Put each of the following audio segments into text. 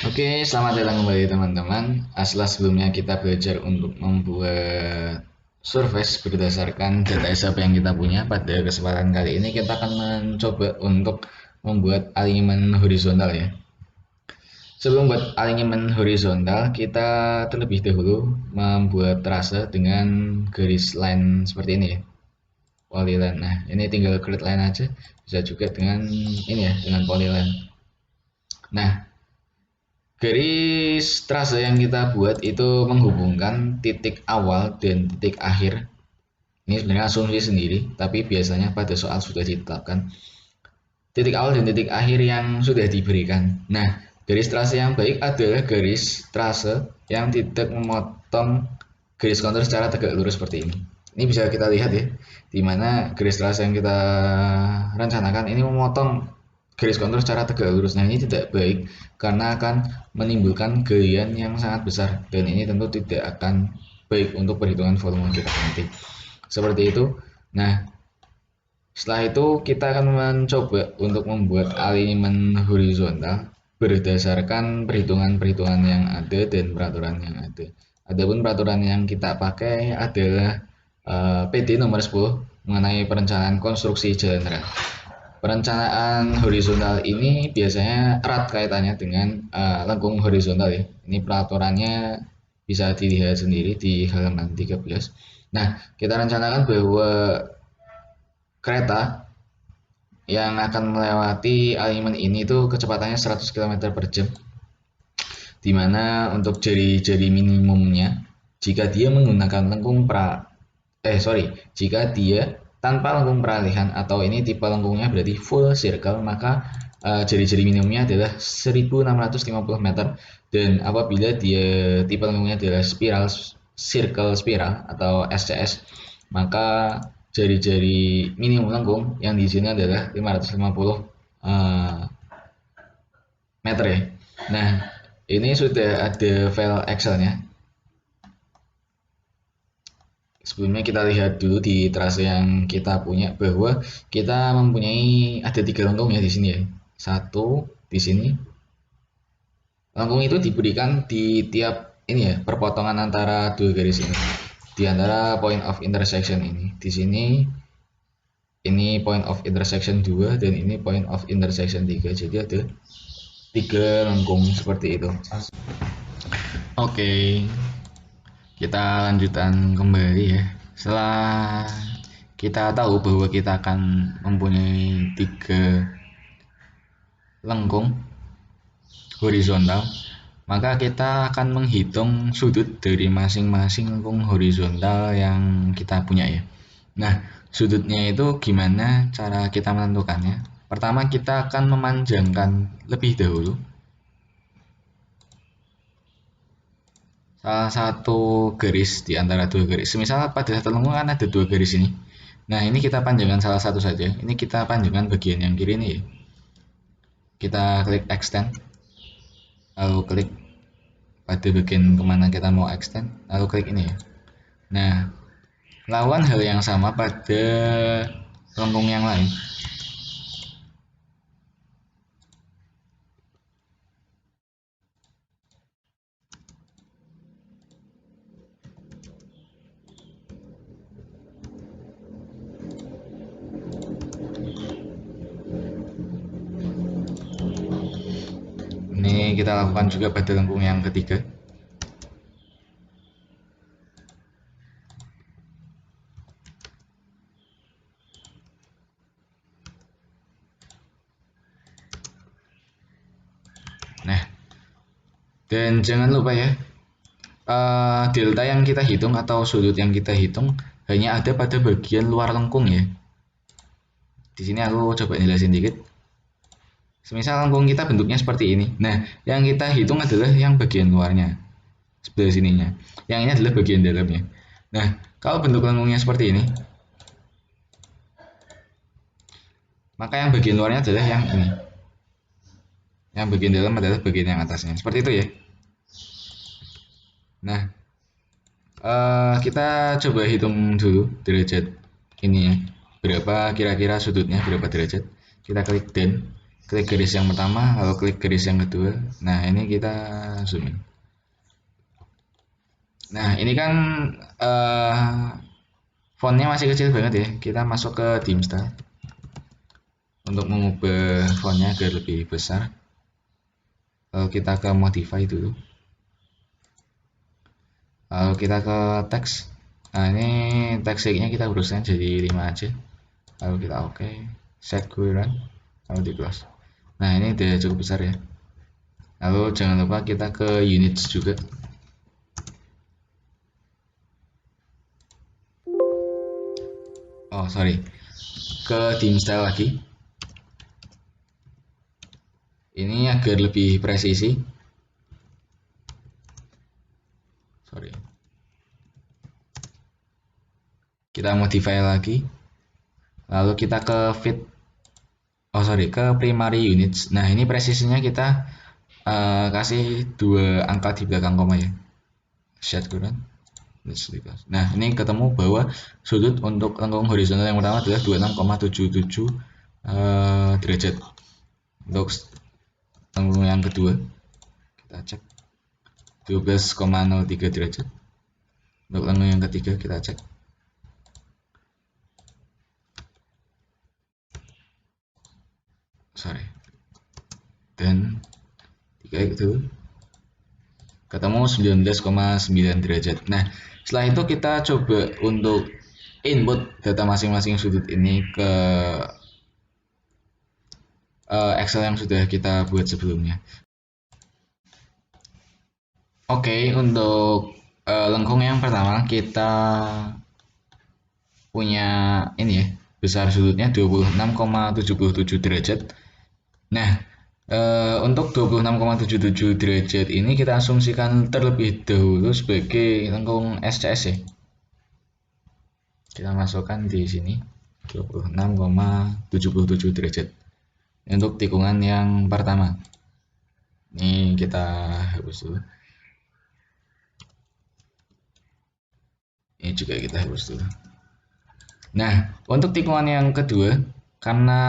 Oke, selamat datang kembali teman-teman. Setelah sebelumnya kita belajar untuk membuat surface berdasarkan data SAP yang kita punya, pada kesempatan kali ini kita akan mencoba untuk membuat alinyemen horizontal ya. Sebelum buat alinyemen horizontal, kita terlebih dahulu membuat trase dengan garis line seperti ini ya, polyline. Nah, ini tinggal grid line aja, bisa juga dengan ini ya, dengan polyline. Nah, garis trase yang kita buat itu menghubungkan titik awal dan titik akhir. Ini sebenarnya asumsi sendiri, tapi biasanya pada soal sudah ditetapkan titik awal dan titik akhir yang sudah diberikan. Nah, garis trase yang baik adalah garis trase yang tidak memotong garis kontur secara tegak lurus seperti ini. Ini bisa kita lihat ya, di mana garis trase yang kita rencanakan ini memotong garis kontur secara tegak lurus. Nah, ini tidak baik karena akan menimbulkan galian yang sangat besar dan ini tentu tidak akan baik untuk perhitungan volume kita nanti. Seperti itu. Nah, setelah itu kita akan mencoba untuk membuat alignment horizontal berdasarkan perhitungan-perhitungan yang ada dan peraturan yang ada. Adapun peraturan yang kita pakai adalah PD nomor 10 mengenai perencanaan konstruksi jalan rel. Perencanaan horizontal ini biasanya erat kaitannya dengan lengkung horizontal ya. Ini peraturannya bisa dilihat sendiri di halaman 13. Nah, kita rencanakan bahwa kereta yang akan melewati alignment ini tuh kecepatannya 100 km per jam, di mana untuk jari-jari minimumnya jika dia menggunakan lengkung jika dia tanpa lengkung peralihan atau ini tipe lengkungnya berarti full circle, maka jari-jari minimumnya adalah 1650 meter, dan apabila dia tipe lengkungnya adalah circle spiral atau SCS, maka jari-jari minimum lengkung yang di sini adalah 550 meter ya. Nah, ini sudah ada file Excel-nya. Sebelumnya kita lihat dulu di trase yang kita punya bahwa kita mempunyai ada 3 lengkung ya di sini ya. Satu di sini. Lengkung itu diberikan di tiap ini ya, perpotongan antara dua garis ini. Di antara point of intersection ini. Di sini ini point of intersection 2 dan ini point of intersection 3. Jadi ada 3 lengkung seperti itu. Oke, kita lanjutkan kembali ya. Setelah kita tahu bahwa kita akan mempunyai 3 lengkung horizontal, maka kita akan menghitung sudut dari masing-masing lengkung horizontal yang kita punya ya. Nah, sudutnya itu gimana cara kita menentukannya? Pertama, kita akan memanjangkan lebih dahulu salah satu garis di antara dua garis. Misal pada satu lengkung kan ada 2 garis ini. Nah, ini kita panjangkan salah satu saja. Ini kita panjangkan bagian yang kiri ini ya. Kita klik extend, lalu klik pada bagian kemana kita mau extend, lalu klik ini ya. Nah, lakukan hal yang sama pada lengkung yang lain. Ini kita lakukan juga pada lengkung yang ketiga. Nah, dan jangan lupa ya, delta yang kita hitung atau sudut yang kita hitung hanya ada pada bagian luar lengkung ya. Di sini aku coba jelasin dikit. Semisal lengkung kita bentuknya seperti ini. Nah, yang kita hitung adalah yang bagian luarnya, sebelah sininya. Yang ini adalah bagian dalamnya. Nah, kalau bentuk lengkungnya seperti ini, maka yang bagian luarnya adalah yang ini. Yang bagian dalam adalah bagian yang atasnya. Seperti itu ya. Nah, kita coba hitung dulu derajat ini ya. Berapa kira-kira sudutnya, berapa derajat. Kita klik done. klik garis yang pertama lalu klik garis yang kedua. Nah ini kita zoom in. Nah ini kan fontnya masih kecil banget ya, kita masuk ke theme style untuk mengubah fontnya agar lebih besar. Lalu kita ke modify dulu, lalu kita ke teks. Nah ini teks nya kita berusaha jadi 5 aja, lalu kita oke, set run, lalu di close. Nah ini udah cukup besar ya. Lalu jangan lupa kita ke units juga. Oh sorry, ke theme style lagi. Ini agar lebih presisi. Sorry. Kita modify lagi. Lalu kita ke fit. Oh sorry, ke primary units. Nah ini presisinya kita kasih 2 angka di belakang koma ya. Set kurang. Nah ini ketemu bahwa sudut untuk lengkung horizontal yang pertama adalah 26,77 derajat. Untuk lengkung yang kedua kita cek 12,03 derajat. Untuk lengkung yang ketiga kita cek dan 3 itu ketemu 19,9 derajat. Nah setelah itu kita coba untuk input data masing-masing sudut ini ke Excel yang sudah kita buat sebelumnya. Oke, untuk lengkung yang pertama kita punya ini ya, besar sudutnya 26,77 derajat. Nah untuk 26,77 derajat ini kita asumsikan terlebih dahulu sebagai lengkung SCS ya. Kita masukkan di sini 26,77 derajat. Untuk tikungan yang pertama. Ini kita hapus dulu. Ini juga kita hapus dulu. Nah, untuk tikungan yang kedua, karena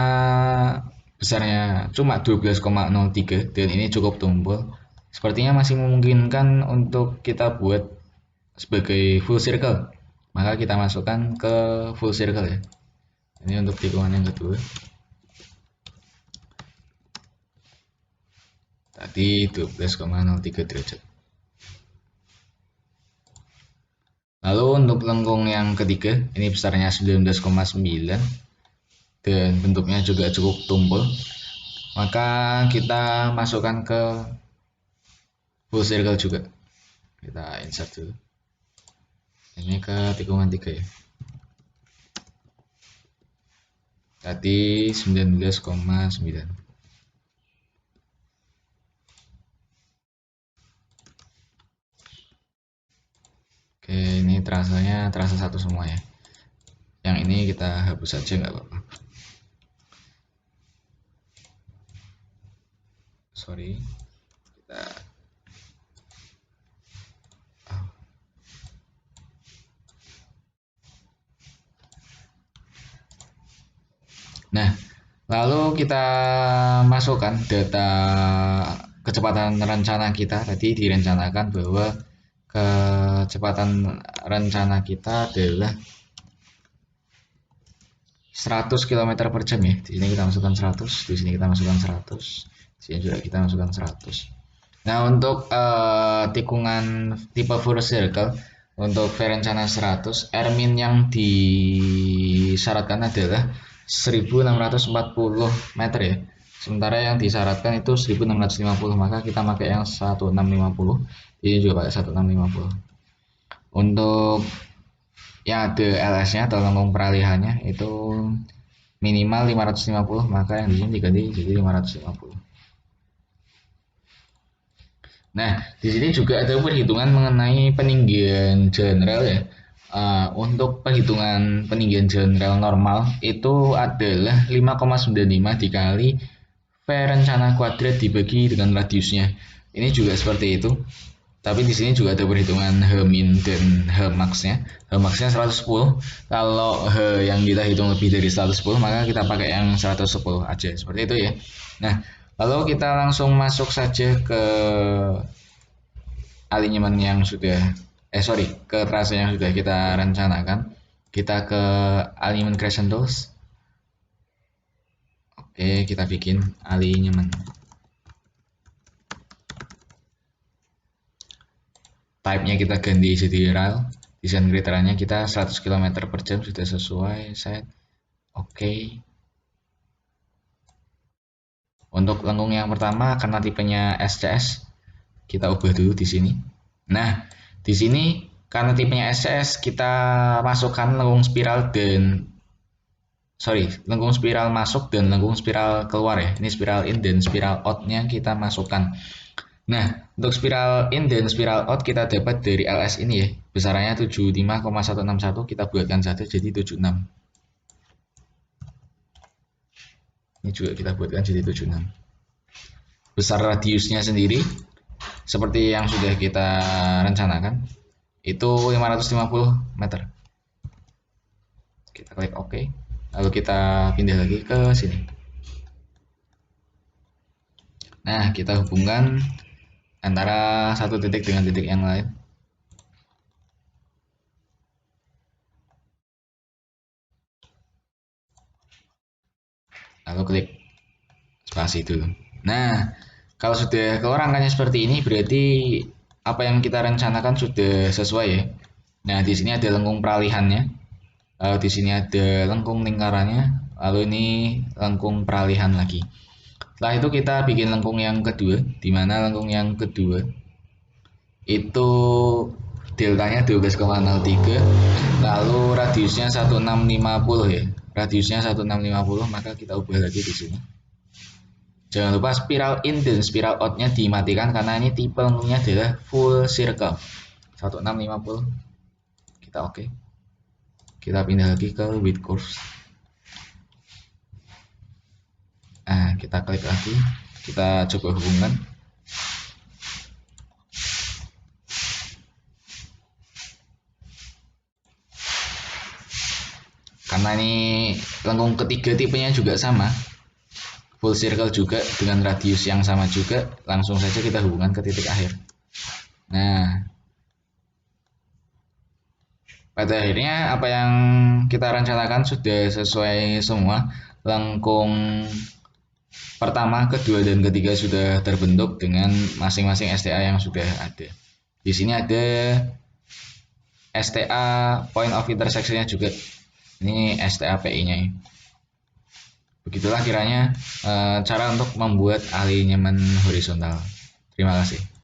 besarnya cuma 12,03 dan ini cukup tumpul, sepertinya masih memungkinkan untuk kita buat sebagai full circle. Maka kita masukkan ke full circle ya. Ini untuk tikungan yang kedua. Tadi 12,03 derajat. Lalu untuk lengkung yang ketiga, ini besarnya 19,9 dan bentuknya juga cukup tumpul. Maka kita masukkan ke full circle juga. Kita insert dulu. Ini ke tikungan 3 ya. Tadi 19,9. Oke, ini terasanya terasa satu semua ya. Yang ini kita hapus saja nggak apa-apa. Sorry, kita Nah, lalu kita masukkan data kecepatan rencana kita. Tadi direncanakan bahwa kecepatan rencana kita adalah 100 km per jam ya. Di sini kita masukkan 100, di sini kita masukkan 100, di sini juga kita masukkan 100. Nah, untuk tikungan tipe full circle untuk rencana 100, Rmin yang disyaratkan adalah 1640 meter ya. Sementara yang disyaratkan itu 1650, maka kita pakai yang 1650. Ini juga pakai 1650. Untuk yang ada LS-nya atau lengkung peralihannya itu minimal 550, maka yang di sini diganti jadi 550. Nah, di sini juga ada perhitungan mengenai peninggian general ya. Untuk perhitungan peninggian general normal itu adalah 5,95 dikali V rencana kuadrat dibagi dengan radiusnya. Ini juga seperti itu. Tapi di sini juga ada perhitungan H min dan H max-nya. H max-nya 110. Kalau H yang kita hitung lebih dari 110, maka kita pakai yang 110 aja. Seperti itu ya. Nah, lalu kita langsung masuk saja ke alignment yang sudah ke trase yang sudah kita rencanakan. Kita ke alignment crescendos. Oke, kita bikin alignment. Type-nya kita ganti jadi rail. Desain kriterianya kita 100 km per jam sudah sesuai. Set. Oke. Untuk lengkung yang pertama karena tipenya SCS, kita ubah dulu di sini. Nah, di sini karena tipenya SCS kita masukkan lengkung spiral lengkung spiral masuk dan lengkung spiral keluar ya. Ini spiral in dan spiral out-nya kita masukkan. Nah, untuk spiral in dan spiral out kita dapat dari LS ini ya. Besarannya 75,161 kita buatkan saja jadi 76. Ini juga kita buatkan jadi 76. Besar radiusnya sendiri seperti yang sudah kita rencanakan itu 550 meter. Kita klik OK. Lalu kita pindah lagi ke sini. Nah, kita hubungkan antara satu titik dengan titik yang lain. Lalu klik spasi dulu. Nah, kalau sudah keluar angkanya seperti ini, berarti apa yang kita rencanakan sudah sesuai ya. Nah, di sini ada lengkung peralihannya. Lalu di sini ada lengkung lingkarannya. Lalu ini lengkung peralihan lagi. Setelah itu kita bikin lengkung yang kedua, di mana lengkung yang kedua itu deltanya 12,03, lalu radiusnya 1650 ya. Radiusnya 1650, maka kita ubah lagi di sini. Jangan lupa spiral in dan spiral out-nya dimatikan karena ini tipe lengkungnya adalah full circle. 1650. Kita oke. Kita pindah lagi ke width curves. Nah, kita klik lagi. Kita coba hubungkan. Karena ini lengkung ketiga tipenya juga sama, full circle juga dengan radius yang sama juga, langsung saja kita hubungkan ke titik akhir. Nah, pada akhirnya apa yang kita rencanakan sudah sesuai semua. Lengkung pertama, kedua, dan ketiga sudah terbentuk dengan masing-masing STA yang sudah ada. Di sini ada STA point of intersection-nya juga. Ini STA PI-nya. Begitulah kiranya cara untuk membuat alignment horizontal. Terima kasih.